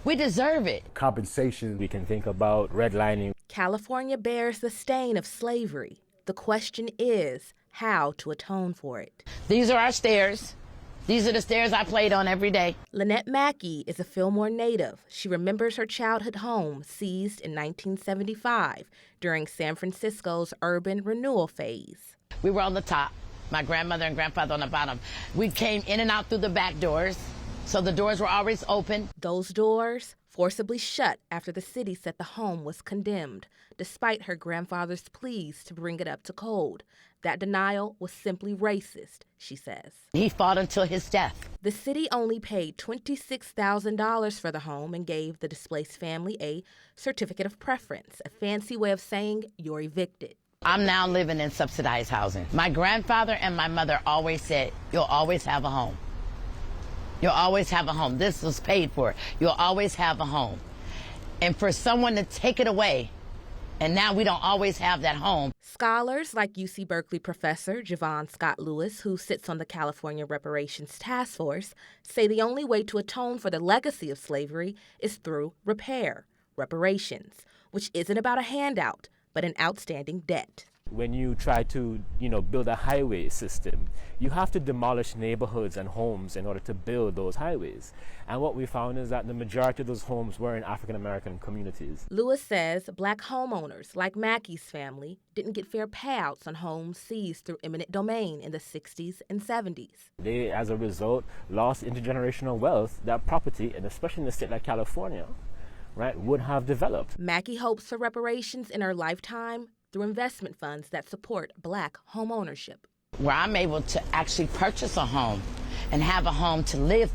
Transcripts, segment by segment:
We deserve it. Compensation, we can think about redlining. California bears the stain of slavery. The question is how to atone for it. These are our stairs. These are the stairs I played on every day. Lynette Mackey is a Fillmore native. She remembers her childhood home seized in 1975 during San Francisco's urban renewal phase. We were on the top, my grandmother and grandfather on the bottom. We came in and out through the back doors, so the doors were always open. Those doors forcibly shut after the city said the home was condemned, despite her grandfather's pleas to bring it up to code. That denial was simply racist, she says. He fought until his death. The city only paid $26,000 for the home and gave the displaced family a certificate of preference, a fancy way of saying you're evicted. I'm now living in subsidized housing. My grandfather and my mother always said, you'll always have a home. You'll always have a home. This was paid for. You'll always have a home. And for someone to take it away, and now we don't always have that home. Scholars like UC Berkeley professor Javon Scott Lewis, who sits on the California Reparations Task Force, say the only way to atone for the legacy of slavery is through reparations, which isn't about a handout, but an outstanding debt. When you try to, build a highway system, you have to demolish neighborhoods and homes in order to build those highways. And what we found is that the majority of those homes were in African American communities. Lewis says Black homeowners, like Mackey's family, didn't get fair payouts on homes seized through eminent domain in the 60s and 70s. They, as a result, lost intergenerational wealth that property, and especially in a state like California, right, would have developed. Mackey hopes for reparations in her lifetime through investment funds that support Black home ownership. Where I'm able to actually purchase a home and have a home to leave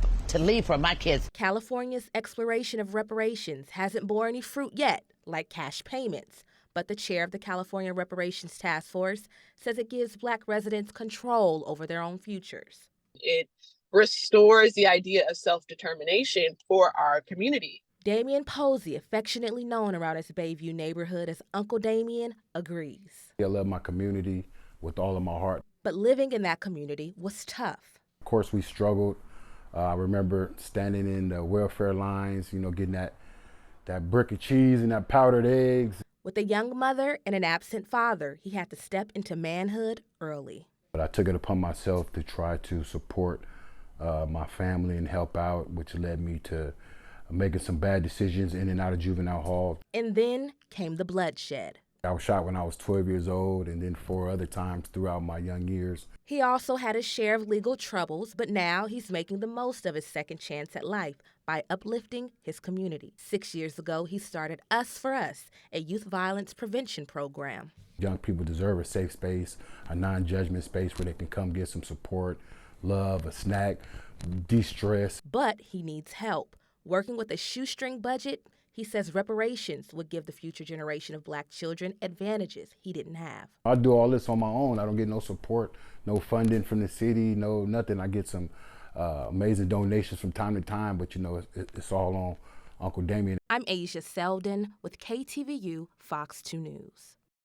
for my kids. California's exploration of reparations hasn't borne any fruit yet, like cash payments. But the chair of the California Reparations Task Force says it gives Black residents control over their own futures. It restores the idea of self-determination for our community. Damian Posey, affectionately known around his Bayview neighborhood as Uncle Damien, agrees. I love my community with all of my heart. But living in that community was tough. Of course, we struggled. I remember standing in the welfare lines, getting that brick of cheese and that powdered eggs. With a young mother and an absent father, he had to step into manhood early. But I took it upon myself to try to support my family and help out, which led me to making some bad decisions in and out of juvenile hall. And then came the bloodshed. I was shot when I was 12 years old, and then 4 other times throughout my young years. He also had his share of legal troubles, but now he's making the most of his second chance at life by uplifting his community. 6 years ago, he started Us for Us, a youth violence prevention program. Young people deserve a safe space, a non-judgment space where they can come get some support, love, a snack, de-stress. But he needs help. Working with a shoestring budget, he says reparations would give the future generation of Black children advantages he didn't have. I do all this on my own. I don't get no support, no funding from the city, no nothing. I get some amazing donations from time to time, but it's all on Uncle Damien. I'm Asia Selden with KTVU Fox 2 News.